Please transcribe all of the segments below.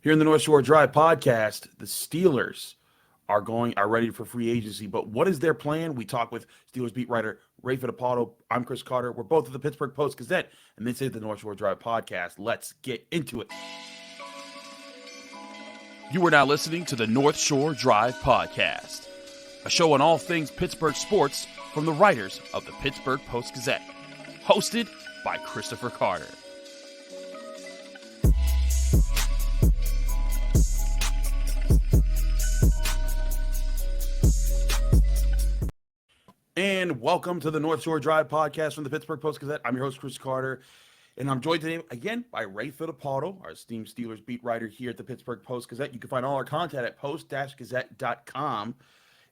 Here in the North Shore Drive podcast, the Steelers are ready for free agency. But what is their plan? We talk with Steelers beat writer Ray Fittipaldo. I'm Chris Carter. We're both at the Pittsburgh Post-Gazette, and this is the North Shore Drive podcast. Let's get into it. You are now listening to the North Shore Drive podcast, a show on all things Pittsburgh sports from the writers of the Pittsburgh Post-Gazette, hosted by Christopher Carter. And welcome to the North Shore Drive podcast from the Pittsburgh Post-Gazette. I'm your host, Chris Carter, and I'm joined today again by Ray Fittipaldo, our esteemed Steelers beat writer here at the Pittsburgh Post-Gazette. You can find all our content at post-gazette.com.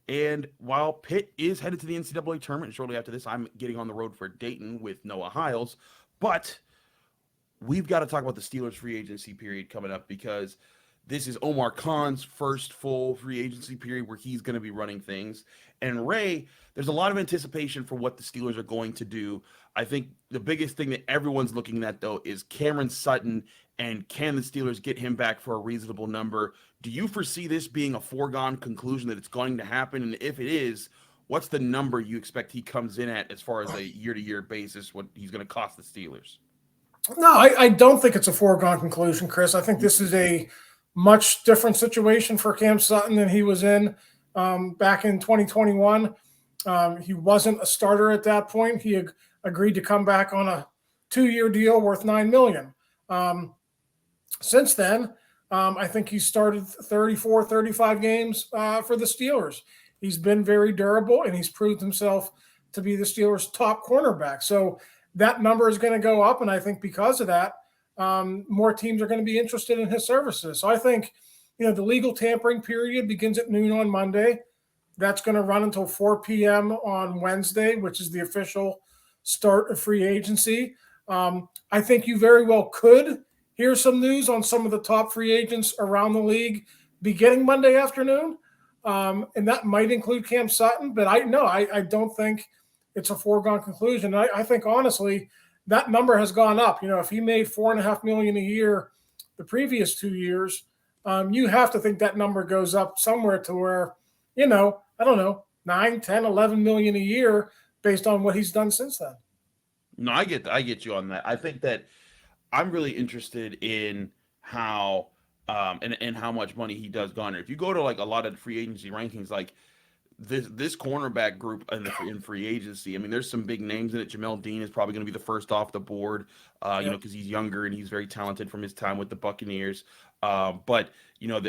And while Pitt is headed to the NCAA tournament, shortly after this, I'm getting on the road for Dayton with Noah Hiles. But we've got to talk about the Steelers free agency period coming up, because this is Omar Khan's first full free agency period where he's going to be running things. And Ray, there's a lot of anticipation for what the Steelers are going to do. I think the biggest thing that everyone's looking at, though, is Cameron Sutton, and can the Steelers get him back for a reasonable number? Do you foresee this being a foregone conclusion that it's going to happen? And if it is, what's the number you expect he comes in at as far as a year-to-year basis, what he's going to cost the Steelers? No, I don't think it's a foregone conclusion, Chris. I think this is a much different situation for Cam Sutton than he was in back in 2021. He wasn't a starter at that point. He agreed to come back on a 2-year deal worth $9 million. Since then, I think he started 34, 35 games for the Steelers. He's been very durable, and he's proved himself to be the Steelers' top cornerback. So that number is going to go up, and I think because of that, more teams are going to be interested in his services. So I think, the legal tampering period begins at noon on Monday. That's going to run until 4 p.m. on Wednesday, which is the official start of free agency. I think you very well could hear some news on some of the top free agents around the league beginning Monday afternoon. And that might include Cam Sutton, but I don't think it's a foregone conclusion. I think, honestly, that number has gone up. If he made $4.5 million a year the previous 2 years, you have to think that number goes up somewhere to where, I don't know, 9, 10, 11 million a year based on what he's done since then. No, I get you on that. I think that I'm really interested in how and how much money he does garner. If you go to like a lot of the free agency rankings, like this cornerback group in free agency, I mean, there's some big names in it. Jamel Dean is probably going to be the first off the board, because he's younger and he's very talented from his time with the Buccaneers. But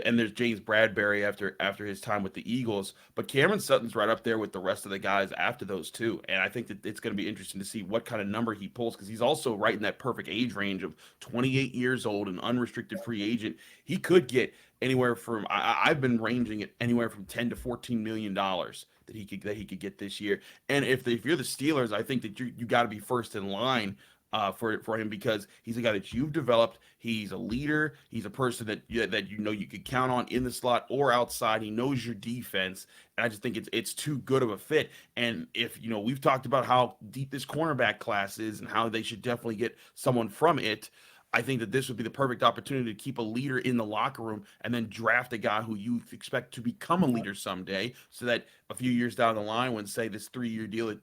and there's James Bradbury after his time with the Eagles. But Cameron Sutton's right up there with the rest of the guys after those two. And I think that it's going to be interesting to see what kind of number he pulls, because he's also right in that perfect age range of 28 years old, an unrestricted free agent. He could get anywhere from I've been ranging it anywhere from $10 to $14 million that he could get this year. And if you're the Steelers, I think that you got to be first in line for him, because he's a guy that you've developed. He's a leader. He's a person that you could count on in the slot or outside. He knows your defense, and I just think it's too good of a fit. And if we've talked about how deep this cornerback class is and how they should definitely get someone from it, I think that this would be the perfect opportunity to keep a leader in the locker room and then draft a guy who you expect to become a leader someday, so that a few years down the line, when, say, this 3-year deal,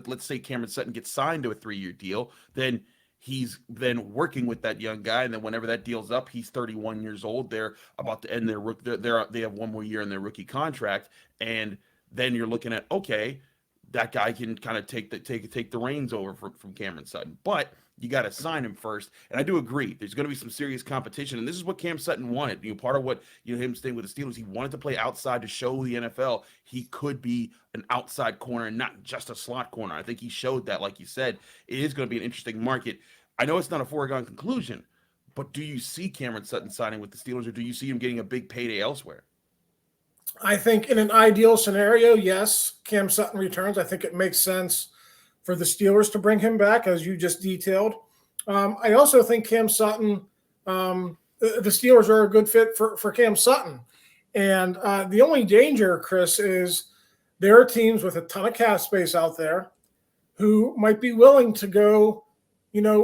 let's say Cameron Sutton gets signed to a 3-year deal, then he's then working with that young guy, and then whenever that deal's up, he's 31 years old. They're about to end they have one more year in their rookie contract, and then you're looking at, okay, that guy can kind of take the reins over from Cameron Sutton. But you got to sign him first. And I do agree, there's going to be some serious competition. And this is what Cam Sutton wanted. Part of what, him staying with the Steelers, he wanted to play outside to show the NFL he could be an outside corner and not just a slot corner. I think he showed that, like you said. It is going to be an interesting market. I know it's not a foregone conclusion, but do you see Cameron Sutton signing with the Steelers, or do you see him getting a big payday elsewhere? I think in an ideal scenario, yes, Cam Sutton returns. I think it makes sense for the Steelers to bring him back, as you just detailed. I also think Cam Sutton, the Steelers are a good fit for Cam Sutton. And the only danger, Chris, is there are teams with a ton of cap space out there who might be willing to go,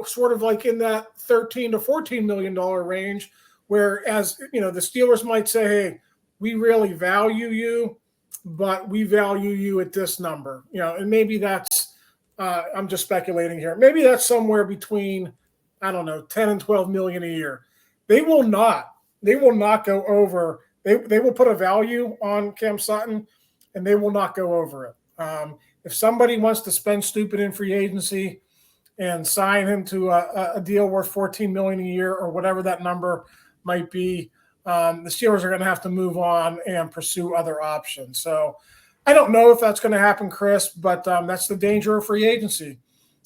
sort of like in that $13 to $14 million range Whereas, the Steelers might say, hey, we really value you, but we value you at this number, and maybe that's, I'm just speculating here. Maybe that's somewhere between, I don't know, 10 and 12 million a year. They will not go over. They will put a value on Cam Sutton, and they will not go over it. If somebody wants to spend stupid in free agency and sign him to a deal worth $14 million a year or whatever that number might be, the Steelers are going to have to move on and pursue other options. So I don't know if that's going to happen, Chris, but that's the danger of free agency.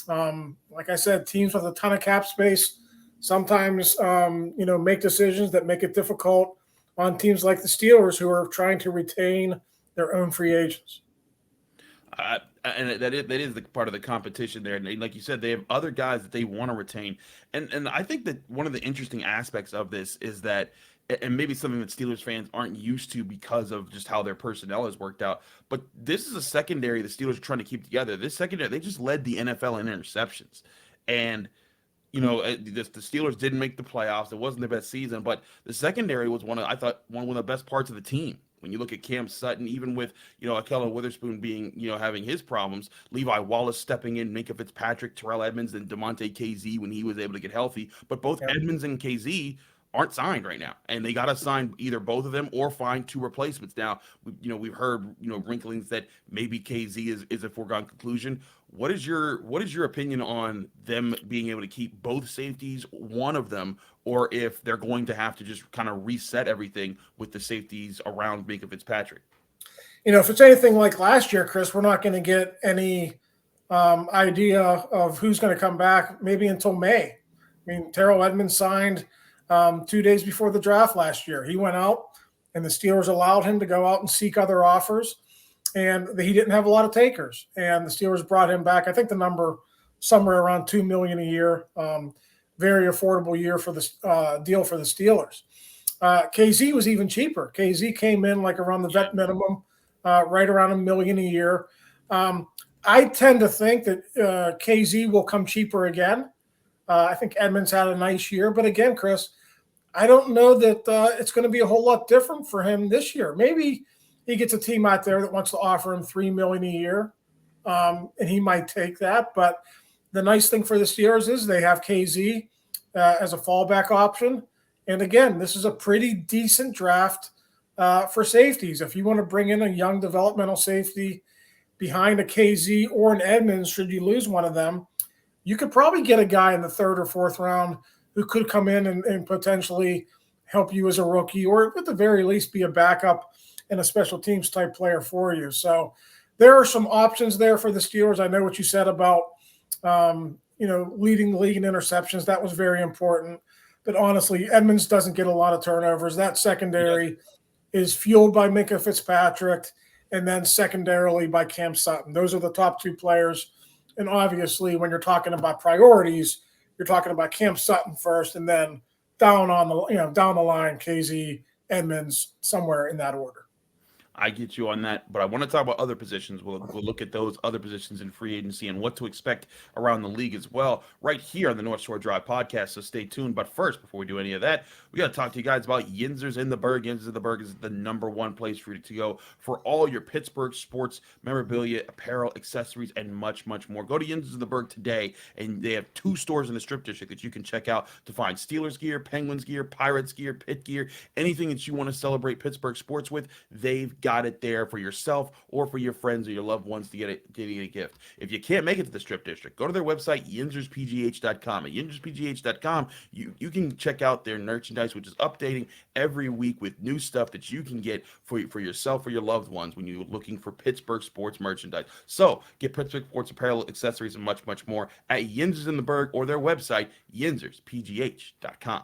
Like I said, teams with a ton of cap space sometimes, make decisions that make it difficult on teams like the Steelers who are trying to retain their own free agents. And that is the part of the competition there. And like you said, they have other guys that they want to retain. And I think that one of the interesting aspects of this is that, and maybe something that Steelers fans aren't used to because of just how their personnel has worked out, but this is a secondary the Steelers are trying to keep together. This secondary, they just led the NFL in interceptions. And the Steelers didn't make the playoffs. It wasn't their best season, but the secondary was one of the best parts of the team. When you look at Cam Sutton, even with, Ahkello Witherspoon being, having his problems, Levi Wallace stepping in, Minka Fitzpatrick, Terrell Edmonds, and DeMonte KZ when he was able to get healthy. But both Edmonds and KZ aren't signed right now, and they got to sign either both of them or find two replacements. Now, we've heard wrinklings that maybe KZ is a foregone conclusion. What is your opinion on them being able to keep both safeties, one of them, or if they're going to have to just kind of reset everything with the safeties around Minka Fitzpatrick? If it's anything like last year, Chris, we're not going to get any idea of who's going to come back maybe until May. I mean, Terrell Edmonds signed 2 days before the draft last year. He went out, and the Steelers allowed him to go out and seek other offers, and he didn't have a lot of takers. And the Steelers brought him back. I think the number somewhere around $2 million a year. Very affordable year for the deal for the Steelers. KZ was even cheaper. KZ came in like around the vet minimum, right around $1 million a year. I tend to think that KZ will come cheaper again. I think Edmonds had a nice year, but again, Chris, I don't know that it's going to be a whole lot different for him this year. Maybe he gets a team out there that wants to offer him $3 million a year, and he might take that. But the nice thing for the Steelers is they have KZ as a fallback option. And again, this is a pretty decent draft for safeties. If you want to bring in a young developmental safety behind a KZ or an Edmonds, should you lose one of them, you could probably get a guy in the third or fourth round who could come in and potentially help you as a rookie, or at the very least be a backup and a special teams type player for you. So there are some options there for the Steelers. I know what you said about, leading the league in interceptions. That was very important. But honestly, Edmonds doesn't get a lot of turnovers. That secondary is fueled by Minka Fitzpatrick and then secondarily by Cam Sutton. Those are the top two players. And obviously, when you're talking about priorities, you're talking about Cam Sutton first, and then down the line, KZ, Edmonds, somewhere in that order. I get you on that, but I want to talk about other positions. We'll look at those other positions in free agency and what to expect around the league as well, right here on the North Shore Drive podcast, so stay tuned. But first, before we do any of that, we got to talk to you guys about Yinzers in the Berg. Yinzers in the Berg is the number one place for you to go for all your Pittsburgh sports memorabilia, apparel, accessories, and much, much more. Go to Yinzers in the Berg today, and they have 2 stores in the Strip District that you can check out to find Steelers gear, Penguins gear, Pirates gear, Pitt gear, anything that you want to celebrate Pittsburgh sports with, they've got it there for yourself or for your friends or your loved ones to get a gift. If you can't make it to the Strip District, go to their website, yinzerspgh.com. At yinzerspgh.com, you can check out their merchandise, which is updating every week with new stuff that you can get for yourself or your loved ones when you're looking for Pittsburgh sports merchandise. So get Pittsburgh sports apparel, accessories, and much, much more at Yinzers in the Berg or their website, yinzerspgh.com.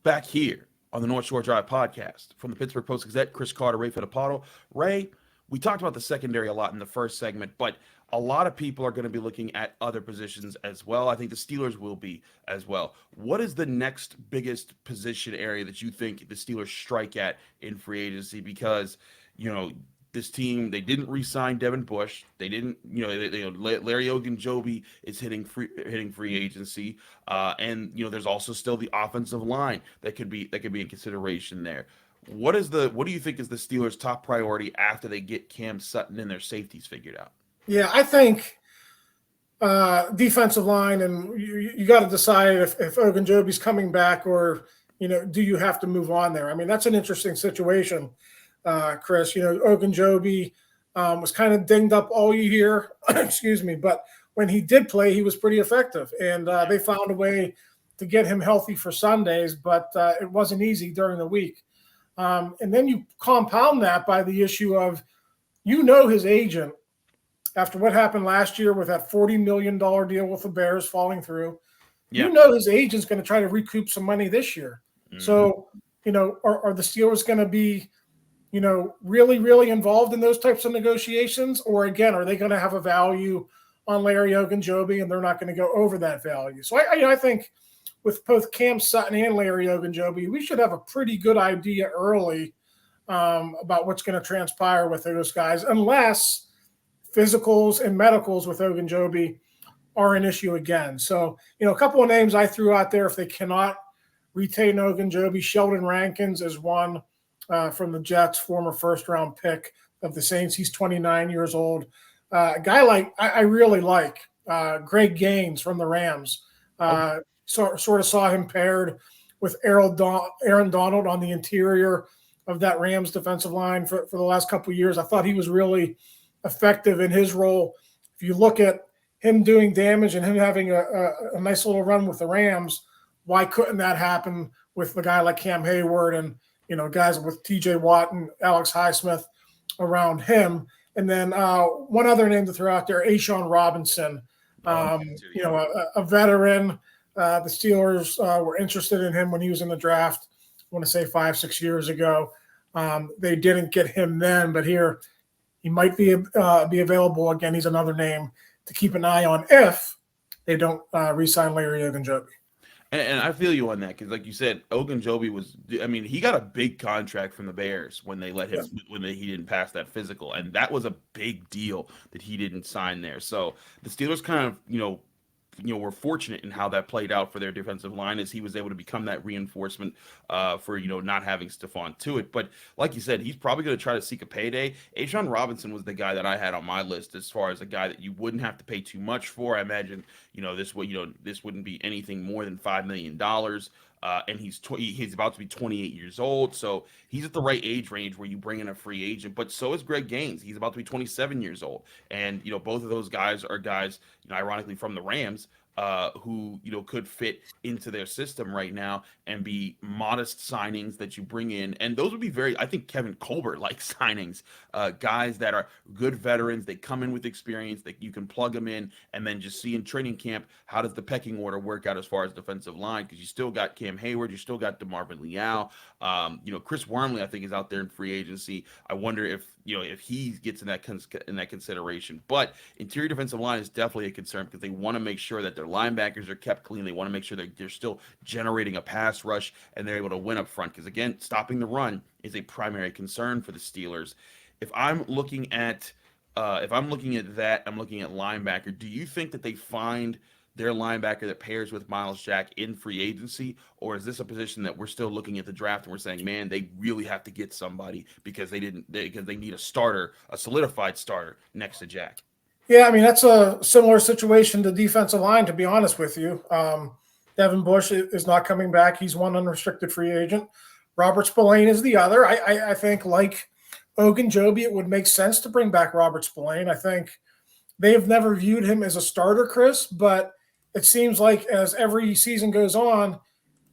Back here on the North Shore Drive podcast from the Pittsburgh Post-Gazette, Chris Carter, Ray Fittipaldo. Ray, we talked about the secondary a lot in the first segment, but a lot of people are going to be looking at other positions as well. I think the Steelers will be as well. What is the next biggest position area that you think the Steelers strike at in free agency? Because, this team, they didn't re-sign Devin Bush. They didn't, Larry Ogunjobi is hitting free agency, and there's also still the offensive line that could be in consideration there. What do you think is the Steelers' top priority after they get Cam Sutton and their safeties figured out? Yeah, I think defensive line, and you got to decide if Ogunjobi's coming back or do you have to move on there? I mean, that's an interesting situation, Chris. Ogunjobi was kind of dinged up all year, excuse me, but when he did play, he was pretty effective, and they found a way to get him healthy for Sundays, but it wasn't easy during the week. And then you compound that by the issue of, his agent, after what happened last year with that $40 million deal with the Bears falling through, his agent's going to try to recoup some money this year. Mm-hmm. So, are the Steelers going to be, really, really involved in those types of negotiations? Or again, are they going to have a value on Larry Ogunjobi and they're not going to go over that value? So I think with both Cam Sutton and Larry Ogunjobi, we should have a pretty good idea early about what's going to transpire with those guys, unless physicals and medicals with Ogunjobi are an issue again. So, a couple of names I threw out there if they cannot retain Ogunjobi. Sheldon Rankins is one from the Jets, former first-round pick of the Saints. He's 29 years old. A guy I really like, Greg Gaines from the Rams. Sort of saw him paired with Aaron Donald on the interior of that Rams defensive line for the last couple of years. I thought he was really effective in his role. If you look at him doing damage and him having a nice little run with the Rams, why couldn't that happen with a guy like Cam Hayward and, guys with TJ Watt and Alex Highsmith around him? And then one other name to throw out there, A'Shawn Robinson, a veteran. The Steelers were interested in him when he was in the draft, I want to say 5-6 years ago. They didn't get him then, but here he might be available again. He's another name to keep an eye on if they don't re-sign Larry Ogunjobi. And I feel you on that because, like you said, Ogunjobi he got a big contract from the Bears when they let him he didn't pass that physical, and that was a big deal that he didn't sign there. So the Steelers kind of were fortunate in how that played out for their defensive line, as he was able to become that reinforcement for not having Stephon Tuitt. But like you said, he's probably going to try to seek a payday. A'Shawn Robinson was the guy that I had on my list as far as a guy that you wouldn't have to pay too much for. I imagine this wouldn't be anything more than $5 million. And he's about to be 28 years old, so he's at the right age range where you bring in a free agent. But so is Greg Gaines. He's about to be 27 years old, and both of those guys are guys, ironically from the Rams, who could fit into their system right now and be modest signings that you bring in. And those would be I think Kevin Colbert like signings, guys that are good veterans. They come in with experience that you can plug them in and then just see in training camp, how does the pecking order work out as far as defensive line? Because you still got Cam Hayward, you still got DeMarvin Leal. Chris Wormley, I think, is out there in free agency. I wonder if he gets in that consideration. But interior defensive line is definitely a concern because they want to make sure that their linebackers are kept clean. They want to make sure that they're still generating a pass rush and they're able to win up front. Because again, stopping the run is a primary concern for the Steelers. If I'm looking at that, I'm looking at linebacker. Do you think that they find their linebacker that pairs with Miles Jack in free agency, or is this a position that we're still looking at the draft and we're saying, man, they really have to get somebody because they need a starter, a solidified starter next to Jack? Yeah, that's a similar situation to defensive line, to be honest with you. Devin Bush is not coming back. He's one unrestricted free agent. Robert Spillane is the other. I think, like Ogunjobi, it would make sense to bring back Robert Spillane. I think they've never viewed him as a starter, Chris, but it seems like as every season goes on,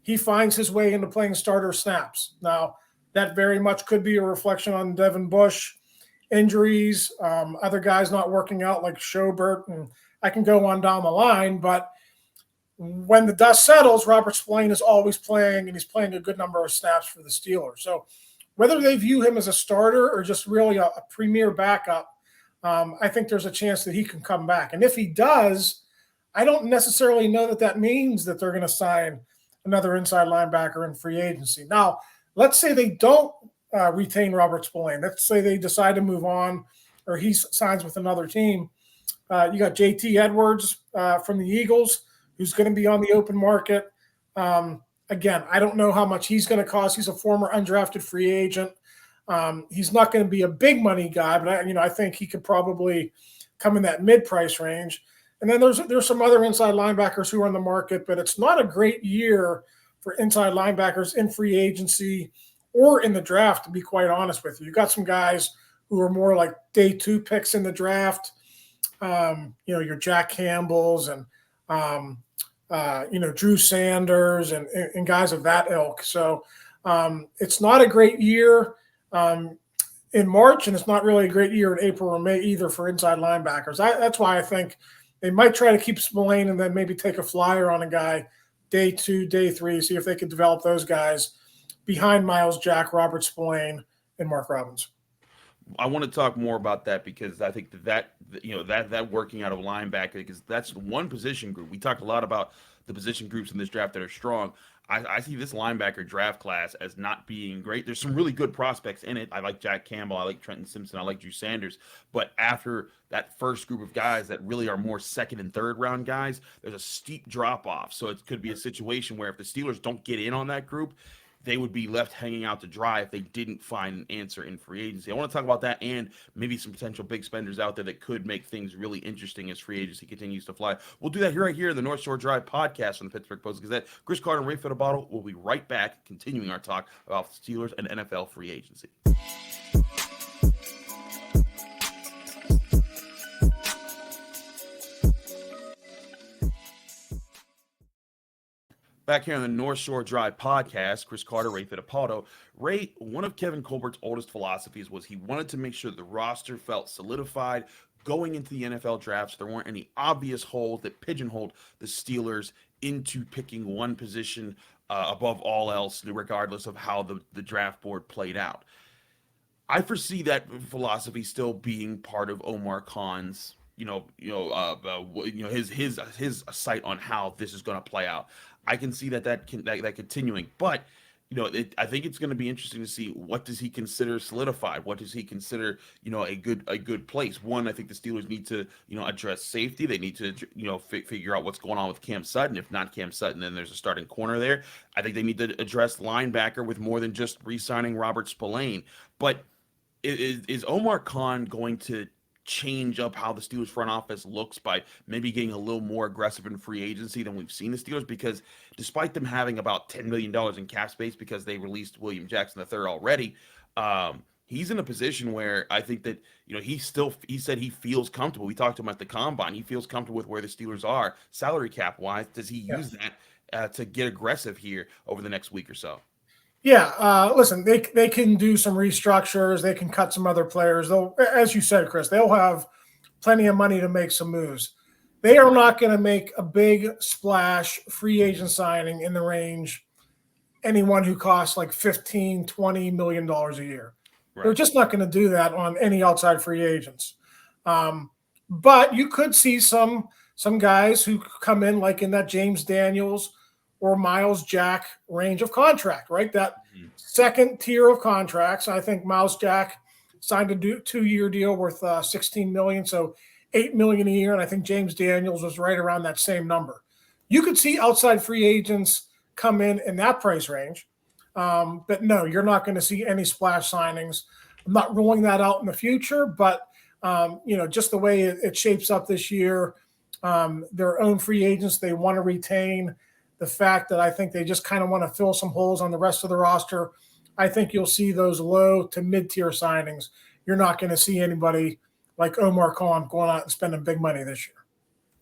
he finds his way into playing starter snaps. Now, that very much could be a reflection on Devin Bush, injuries, other guys not working out like Jobe, and I can go on down the line. But when the dust settles, Robert Spillane is always playing, and he's playing a good number of snaps for the Steelers. So whether they view him as a starter or just really a premier backup, I think there's a chance that he can come back. And if he does, I don't necessarily know that means that they're going to sign another inside linebacker in free agency. Now, let's say they don't retain Robert Spillane. Let's say they decide to move on or he signs with another team. You got JT Edwards from the Eagles, who's going to be on the open market. Again, I don't know how much he's going to cost. He's a former undrafted free agent. He's not going to be a big money guy, but I think he could probably come in that mid-price range. And then there's some other inside linebackers who are on the market, but it's not a great year for inside linebackers in free agency or in the draft, to be quite honest with you. You got some guys who are more like day 2 picks in the draft. Your Jack Campbells and Drew Sanders and guys of that ilk. So it's not a great year in March, and it's not really a great year in April or May either for inside linebackers. That's why I think they might try to keep Spillane and then maybe take a flyer on a guy day 2, day 3, see if they can develop those guys behind Miles Jack, Robert Spillane, and Mark Robbins. I want to talk more about that because I think that working out of linebacker, because that's one position group. We talked a lot about the position groups in this draft that are strong. I see this linebacker draft class as not being great. There's some really good prospects in it. I like Jack Campbell. I like Trenton Simpson. I like Drew Sanders. But after that first group of guys that really are more second and third round guys, there's a steep drop off. So it could be a situation where if the Steelers don't get in on that group, they would be left hanging out to dry if they didn't find an answer in free agency. I want to talk about that and maybe some potential big spenders out there that could make things really interesting as free agency continues to fly. We'll do that right here in the North Shore Drive podcast from the Pittsburgh Post-Gazette. Chris Carter and Ray Fittipaldo will be right back, continuing our talk about the Steelers and NFL free agency. Back here on the North Shore Drive podcast, Chris Carter, Ray Fittipaldo. Ray, one of Kevin Colbert's oldest philosophies was he wanted to make sure the roster felt solidified going into the NFL draft, so there weren't any obvious holes that pigeonholed the Steelers into picking one position above all else, regardless of how the draft board played out. I foresee that philosophy still being part of Omar Khan's his sight on how this is going to play out. I can see that continuing, but I think it's going to be interesting to see what does he consider solidified. What does he consider a good place? One, I think the Steelers need to address safety. They need to figure out what's going on with Cam Sutton. If not Cam Sutton, then there's a starting corner there. I think they need to address linebacker with more than just re-signing Robert Spillane. But is Omar Khan going to change up how the Steelers front office looks by maybe getting a little more aggressive in free agency than we've seen the Steelers? Because despite them having about $10 million in cap space because they released William Jackson III already, he's in a position where I think that he said he feels comfortable. We talked to him at the combine. He feels comfortable with where the Steelers are salary cap wise. Does he use that to get aggressive here over the next week or so? Yeah, listen, they can do some restructures. They can cut some other players. They'll, as you said, Chris, they'll have plenty of money to make some moves. They are not going to make a big splash free agent signing in the range anyone who costs like $15, $20 million a year. Right. They're just not going to do that on any outside free agents. But you could see some guys who come in like in that James Daniels or Miles Jack range of contract, right? That second tier of contracts. I think Miles Jack signed a 2-year deal worth $16 million, so $8 million a year, and I think James Daniels was right around that same number. You could see outside free agents come in that price range, but no, you're not going to see any splash signings. I'm not ruling that out in the future, but just the way it shapes up this year, their own free agents they want to retain. The fact that I think they just kind of want to fill some holes on the rest of the roster, I think you'll see those low to mid-tier signings. You're not going to see anybody like Omar Khan going out and spending big money this year.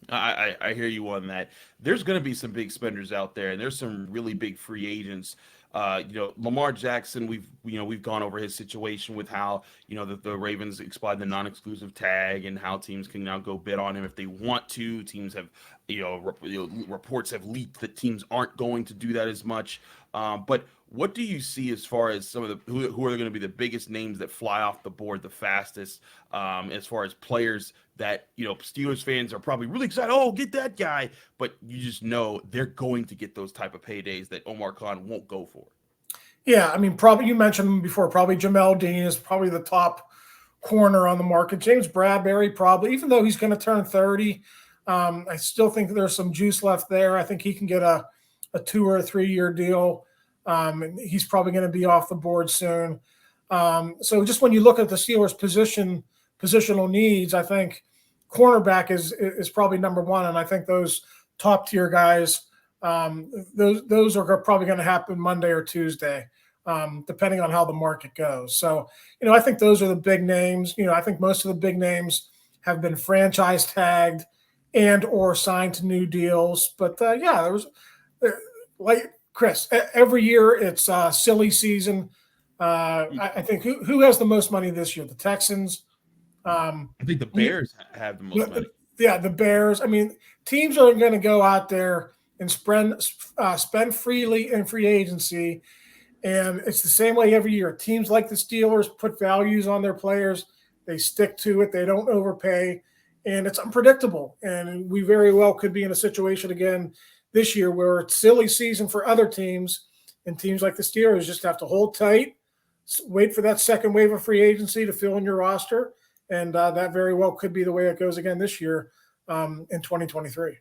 I hear you on that. There's going to be some big spenders out there, and there's some really big free agents. Lamar Jackson, we've gone over his situation with how the Ravens expired the non-exclusive tag and how teams can now go bid on him if they want to. Teams have reports have leaked that teams aren't going to do that as much. But what do you see as far as some of the who are going to be the biggest names that fly off the board the fastest, as far as players that Steelers fans are probably really excited, oh, get that guy, but you just know they're going to get those type of paydays that Omar Khan won't go for? Yeah, I mean, probably you mentioned him before. Probably Jamel Dean is probably the top corner on the market. James Bradbury probably, even though he's going to turn 30, I still think there's some juice left there. I think he can get a 2 or 3 year deal. And he's probably going to be off the board soon. So just when you look at the Steelers' positional needs, I think cornerback is probably number one, and I think those top tier guys, those are probably going to happen Monday or Tuesday, depending on how the market goes. So I think those are the big names. I think most of the big names have been franchise tagged and or signed to new deals. But yeah, there was like Chris. Every year it's silly season. I think who has the most money this year? The Texans. I think the Bears have the most money. Yeah, the Bears. I mean, teams are going to go out there and spend freely in free agency, and it's the same way every year. Teams like the Steelers put values on their players. They stick to it. They don't overpay, and it's unpredictable. And we very well could be in a situation again this year where it's silly season for other teams, and teams like the Steelers just have to hold tight, wait for that second wave of free agency to fill in your roster. And that very well could be the way it goes again this year in 2023.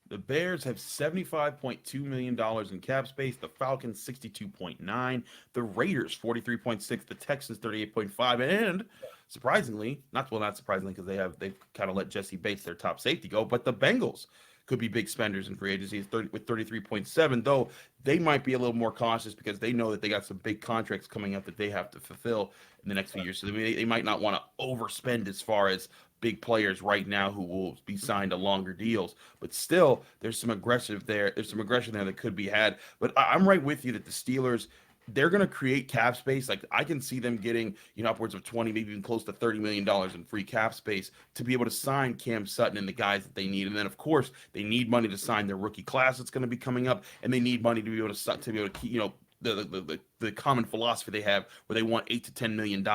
The Bears have $75.2 million in cap space. The Falcons, 62.9. The Raiders, 43.6. The Texans, 38.5. And surprisingly, not surprisingly, because they've kind of let Jesse Bates, their top safety, go, but the Bengals could be big spenders in free agency with 33.7, though they might be a little more cautious because they know that they got some big contracts coming up that they have to fulfill in the next few years. So they might not want to overspend as far as big players right now who will be signed to longer deals. But still, there's some aggression there. There's some aggression there that could be had. But I'm right with you that the Steelers, they're going to create cap space. Like I can see them getting, upwards of 20, maybe even close to $30 million in free cap space to be able to sign Cam Sutton and the guys that they need. And then of course they need money to sign their rookie class that's going to be coming up, and they need money to be able to keep, the common philosophy they have where they want $8 to $10 million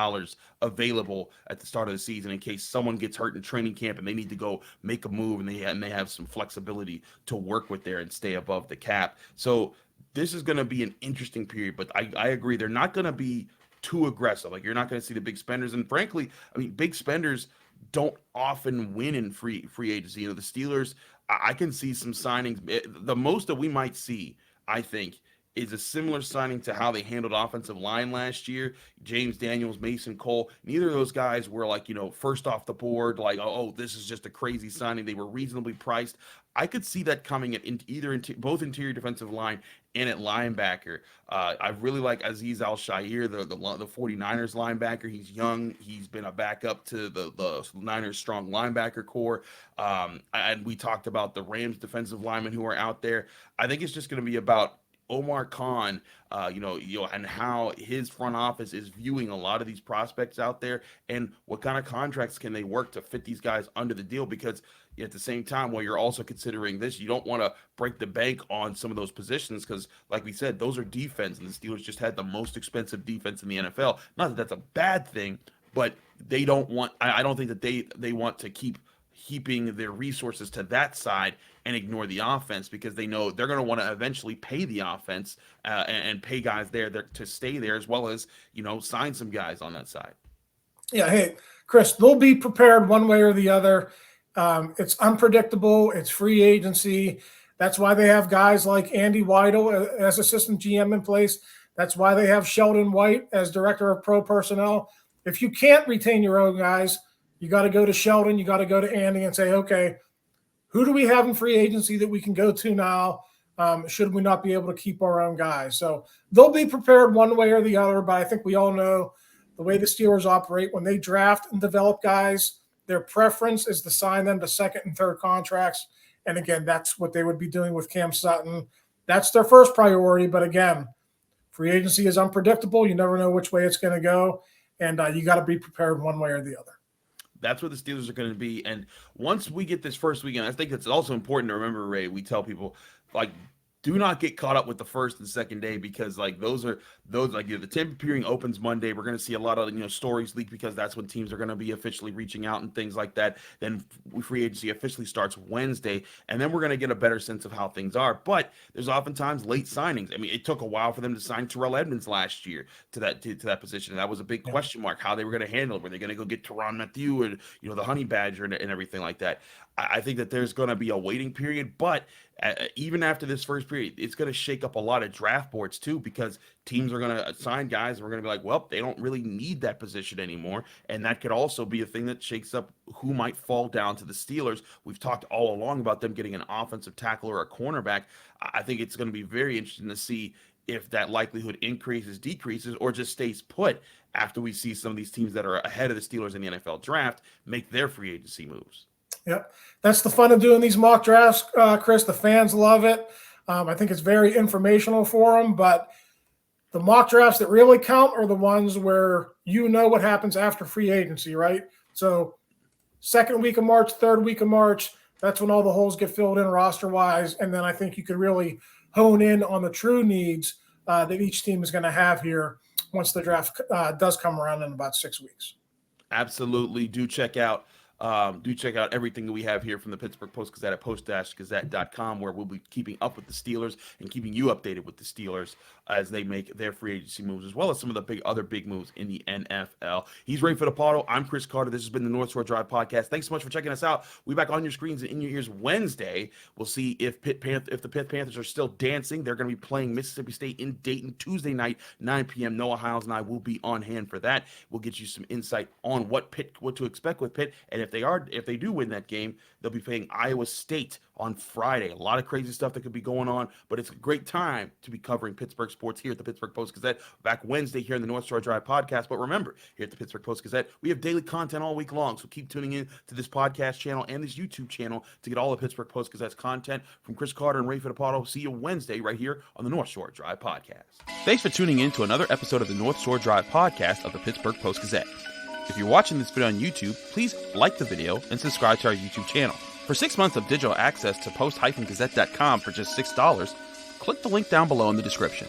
available at the start of the season in case someone gets hurt in training camp and they need to go make a move, and they have some flexibility to work with there and stay above the cap. So this is going to be an interesting period, but I agree. They're not going to be too aggressive. Like you're not going to see the big spenders. And frankly, I mean, big spenders don't often win in free agency. The Steelers, I can see some signings. The most that we might see, I think, is a similar signing to how they handled offensive line last year. James Daniels, Mason Cole, neither of those guys were like, first off the board, like, oh, this is just a crazy signing. They were reasonably priced. I could see that coming at both interior defensive line and at linebacker. I really like Azeez Al-Shaair, the 49ers linebacker. He's young. He's been a backup to the Niners' strong linebacker core. And we talked about the Rams defensive linemen who are out there. I think it's just going to be about Omar Khan, and how his front office is viewing a lot of these prospects out there, and what kind of contracts can they work to fit these guys under the deal. Because at the same time, while you're also considering this, you don't want to break the bank on some of those positions because, like we said, those are defense, and the Steelers just had the most expensive defense in the NFL. Not that that's a bad thing, but they don't want. I don't think that they want to keep heaping their resources to that side and ignore the offense, because they know they're going to want to eventually pay the offense and pay guys there to stay there, as well as sign some guys on that side. Yeah, hey Chris, they'll be prepared one way or the other. It's unpredictable. It's free agency. That's why they have guys like Andy Weidel as assistant GM in place. That's why they have Sheldon White as director of pro personnel. If you can't retain your own guys, you got to go to Sheldon. You got to go to Andy and say, okay, who do we have in free agency that we can go to now? Should we not be able to keep our own guys? So they'll be prepared one way or the other, but I think we all know the way the Steelers operate. When they draft and develop guys, their preference is to sign them to second and third contracts. And again, that's what they would be doing with Cam Sutton. That's their first priority. But again, free agency is unpredictable. You never know which way it's going to go. And you got to be prepared one way or the other. That's what the Steelers are going to be. And once we get this first weekend, I think it's also important to remember, Ray, we tell people, like, do not get caught up with the first and second day, because like those like, the Tampa period opens Monday. We're going to see a lot of stories leak, because that's when teams are going to be officially reaching out and things like that. Then free agency officially starts Wednesday, and then we're going to get a better sense of how things are. But there's oftentimes late signings. I mean, it took a while for them to sign Terrell Edmonds last year to that position, and that was a big question mark how they were going to handle it. Were they going to go get Tyrann Mathieu and the Honey Badger and everything like that? I think that there's going to be a waiting period, but even after this first period, it's going to shake up a lot of draft boards too, because teams are going to sign guys and we're going to be like, well, they don't really need that position anymore. And that could also be a thing that shakes up who might fall down to the Steelers. We've talked all along about them getting an offensive tackle or a cornerback. I think it's going to be very interesting to see if that likelihood increases, decreases, or just stays put after we see some of these teams that are ahead of the Steelers in the NFL draft make their free agency moves. Yep. That's the fun of doing these mock drafts, Chris. The fans love it. I think it's very informational for them, but the mock drafts that really count are the ones where what happens after free agency, right? So second week of March, third week of March, that's when all the holes get filled in roster-wise, and then I think you could really hone in on the true needs that each team is going to have here once the draft does come around in about 6 weeks. Absolutely. Do check out everything that we have here from the Pittsburgh Post-Gazette at post-gazette.com, where we'll be keeping up with the Steelers and keeping you updated with the Steelers as they make their free agency moves, as well as some of the other big moves in the NFL. He's Ray Fittipaldo. I'm Chris Carter. This has been the North Shore Drive Podcast. Thanks so much for checking us out. We'll be back on your screens and in your ears Wednesday. We'll see if the Pitt Panthers are still dancing. They're going to be playing Mississippi State in Dayton Tuesday night, 9 p.m. Noah Hiles and I will be on hand for that. We'll get you some insight on what to expect with Pitt, and if they do win that game, they'll be playing Iowa State on Friday. A lot of crazy stuff that could be going on, but it's a great time to be covering Pittsburgh sports here at the Pittsburgh Post-Gazette. Back Wednesday here in the North Shore Drive Podcast. But remember, here at the Pittsburgh Post-Gazette, we have daily content all week long, so keep tuning in to this podcast channel and this YouTube channel to get all the Pittsburgh Post-Gazette's content. From Chris Carter and Ray Fittipaldo, see you Wednesday right here on the North Shore Drive Podcast. Thanks for tuning in to another episode of the North Shore Drive Podcast of the Pittsburgh Post-Gazette. If you're watching this video on YouTube, please like the video and subscribe to our YouTube channel. For 6 months of digital access to post-gazette.com for just $6, click the link down below in the description.